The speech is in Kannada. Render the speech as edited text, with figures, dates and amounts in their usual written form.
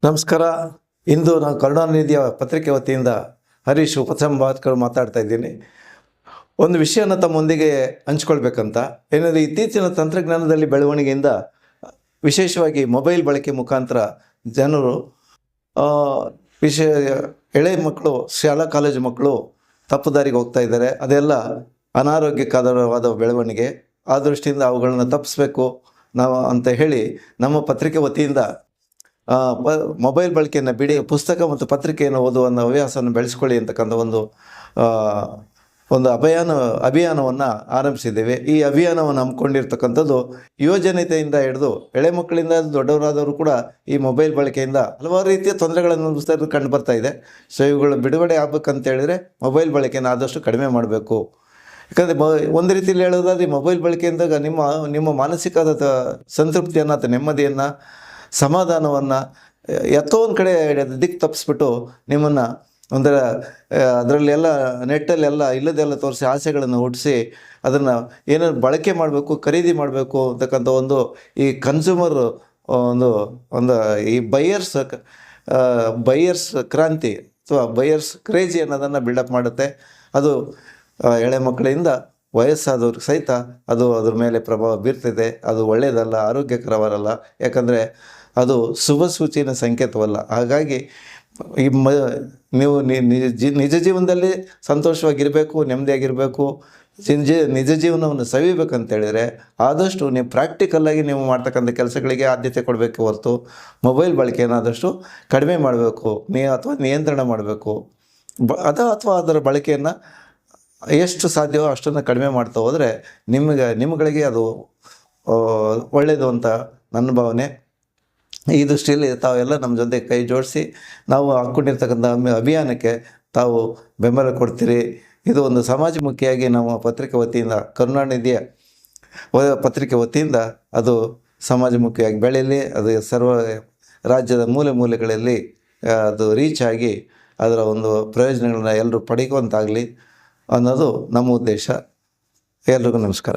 ನಮಸ್ಕಾರ. ಇಂದು ನಾನು ಕರುಣಾನಿಧಿಯ ಪತ್ರಿಕೆ ವತಿಯಿಂದ ಹರೀಶ್ ಉಪಸಂಪಾದಕರು ಮಾತಾಡ್ತಾ ಇದ್ದೀನಿ. ಒಂದು ವಿಷಯನ ತಮ್ಮೊಂದಿಗೆ ಹಂಚ್ಕೊಳ್ಬೇಕಂತ. ಏನೆಂದರೆ, ಇತ್ತೀಚಿನ ತಂತ್ರಜ್ಞಾನದಲ್ಲಿ ಬೆಳವಣಿಗೆಯಿಂದ ವಿಶೇಷವಾಗಿ ಮೊಬೈಲ್ ಬಳಕೆ ಮುಖಾಂತರ ಜನರು ಎಳೆ ಮಕ್ಕಳು, ಶಾಲಾ ಕಾಲೇಜು ಮಕ್ಕಳು ತಪ್ಪು ದಾರಿಗೆ ಹೋಗ್ತಾ ಇದ್ದಾರೆ. ಅದೆಲ್ಲ ಅನಾರೋಗ್ಯಕರವಾದ ಬೆಳವಣಿಗೆ. ಆ ದೃಷ್ಟಿಯಿಂದ ಅವುಗಳನ್ನು ತಪ್ಪಿಸ್ಬೇಕು ನಾವು ಅಂತ ಹೇಳಿ ನಮ್ಮ ಪತ್ರಿಕೆ ವತಿಯಿಂದ ಮೊಬೈಲ್ ಬಳಕೆಯನ್ನು ಬಿಡಿ, ಪುಸ್ತಕ ಮತ್ತು ಪತ್ರಿಕೆಯನ್ನು ಓದುವ ಹವ್ಯಾಸವನ್ನು ಬೆಳೆಸ್ಕೊಳ್ಳಿ ಅಂತಕ್ಕಂಥ ಒಂದು ಅಭಿಯಾನವನ್ನು ಆರಂಭಿಸಿದ್ದೇವೆ. ಈ ಅಭಿಯಾನವನ್ನು ಹಮ್ಮಿಕೊಂಡಿರ್ತಕ್ಕಂಥದ್ದು ಯುವಜನತೆಯಿಂದ ಹಿಡಿದು ಎಳೆ ಮಕ್ಕಳಿಂದ ದೊಡ್ಡವರಾದವರು ಕೂಡ ಈ ಮೊಬೈಲ್ ಬಳಕೆಯಿಂದ ಹಲವಾರು ರೀತಿಯ ತೊಂದರೆಗಳನ್ನು ಅನುಭವಿಸ್ತಾ ಕಂಡು ಬರ್ತಾ ಇದೆ. ಸೊ ಇವುಗಳು ಬಿಡುಗಡೆ ಆಗಬೇಕಂತೇಳಿದರೆ ಮೊಬೈಲ್ ಬಳಕೆಯನ್ನು ಆದಷ್ಟು ಕಡಿಮೆ ಮಾಡಬೇಕು. ಯಾಕಂದರೆ ಒಂದು ರೀತಿಯಲ್ಲಿ ಹೇಳೋದಾದ್ರೆ, ಮೊಬೈಲ್ ಬಳಕೆಯಿಂದ ನಿಮ್ಮ ಮಾನಸಿಕವಾದ ಸಂತೃಪ್ತಿಯನ್ನು ಅಥವಾ ನೆಮ್ಮದಿಯನ್ನು, ಸಮಾಧಾನವನ್ನು ಎತ್ತೋ ಒಂದು ಕಡೆ ದಿಕ್ಕು ತಪ್ಪಿಸ್ಬಿಟ್ಟು ನಿಮ್ಮನ್ನು ಅದರಲ್ಲಿ ಎಲ್ಲ ನೆಟ್ಟಲ್ಲೆಲ್ಲ ಇಲ್ಲದೆಲ್ಲ ತೋರಿಸಿ ಆಸೆಗಳನ್ನು ಹುಟ್ಟಿಸಿ ಅದನ್ನು ಏನಾದ್ರು ಬಳಕೆ ಮಾಡಬೇಕು, ಖರೀದಿ ಮಾಡಬೇಕು ಅಂತಕ್ಕಂಥ ಈ ಕನ್ಸ್ಯೂಮರ್ ಈ ಬೈಯರ್ಸ್ ಕ್ರಾಂತಿ ಅಥವಾ ಬೈಯರ್ಸ್ ಕ್ರೇಜಿ ಅನ್ನೋದನ್ನು ಬಿಲ್ಡಪ್ ಮಾಡುತ್ತೆ. ಅದು ಎಳೆ ಮಕ್ಕಳಿಂದ ವಯಸ್ಸಾದವ್ರಿಗೆ ಸಹಿತ ಅದ್ರ ಮೇಲೆ ಪ್ರಭಾವ ಬೀರ್ತಿದೆ. ಅದು ಒಳ್ಳೆಯದಲ್ಲ, ಆರೋಗ್ಯಕರವಲ್ಲ. ಯಾಕಂದರೆ ಅದು ಶುಭ ಸೂಚನೆ ಸಂಕೇತವಲ್ಲ. ಹಾಗಾಗಿ ನೀವು ನಿಜ ಜೀವನದಲ್ಲಿ ಸಂತೋಷವಾಗಿರಬೇಕು, ನೆಮ್ಮದಿಯಾಗಿರಬೇಕು, ನಿಜ ಜೀವನವನ್ನು ಸವಿಬೇಕಂತೇಳಿದರೆ ಆದಷ್ಟು ನೀವು ಪ್ರಾಕ್ಟಿಕಲ್ಲಾಗಿ ನೀವು ಮಾಡ್ತಕ್ಕಂಥ ಕೆಲಸಗಳಿಗೆ ಆದ್ಯತೆ ಕೊಡಬೇಕು ಹೊರತು ಮೊಬೈಲ್ ಬಳಕೆಯನ್ನು ಆದಷ್ಟು ಕಡಿಮೆ ಮಾಡಬೇಕು, ಅಥವಾ ನಿಯಂತ್ರಣ ಮಾಡಬೇಕು. ಅಥವಾ ಅದರ ಬಳಕೆಯನ್ನು ಎಷ್ಟು ಸಾಧ್ಯವೋ ಅಷ್ಟನ್ನು ಕಡಿಮೆ ಮಾಡ್ತಾ ಹೋದರೆ ನಿಮ್ಮಗಳಿಗೆ ಅದು ಒಳ್ಳೆಯದು ಅಂತ ನನ್ನ ಭಾವನೆ. ಈ ದೃಷ್ಟಿಯಲ್ಲಿ ತಾವೆಲ್ಲ ನಮ್ಮ ಜೊತೆ ಕೈ ಜೋಡಿಸಿ ನಾವು ಹಾಕ್ಕೊಂಡಿರ್ತಕ್ಕಂಥ ಅಭಿಯಾನಕ್ಕೆ ತಾವು ಬೆಂಬಲ ಕೊಡ್ತೀರಿ. ಇದು ಒಂದು ಸಮಾಜಮುಖಿಯಾಗಿ ನಮ್ಮ ಪತ್ರಿಕೆ ವತಿಯಿಂದ, ಕರುಣಾನಿಧಿಯ ಪತ್ರಿಕೆ ವತಿಯಿಂದ ಅದು ಸಮಾಜಮುಖಿಯಾಗಿ ಬೆಳೆಯಲಿ. ಅದು ಸರ್ವ ರಾಜ್ಯದ ಮೂಲೆ ಮೂಲೆಗಳಲ್ಲಿ ಅದು ರೀಚ್ ಆಗಿ ಅದರ ಒಂದು ಪ್ರಯೋಜನಗಳನ್ನ ಎಲ್ಲರೂ ಪಡೆಯುವಂತಾಗಲಿ ಅನ್ನೋದು ನಮ್ಮ ಉದ್ದೇಶ. ಎಲ್ರಿಗೂ ನಮಸ್ಕಾರ.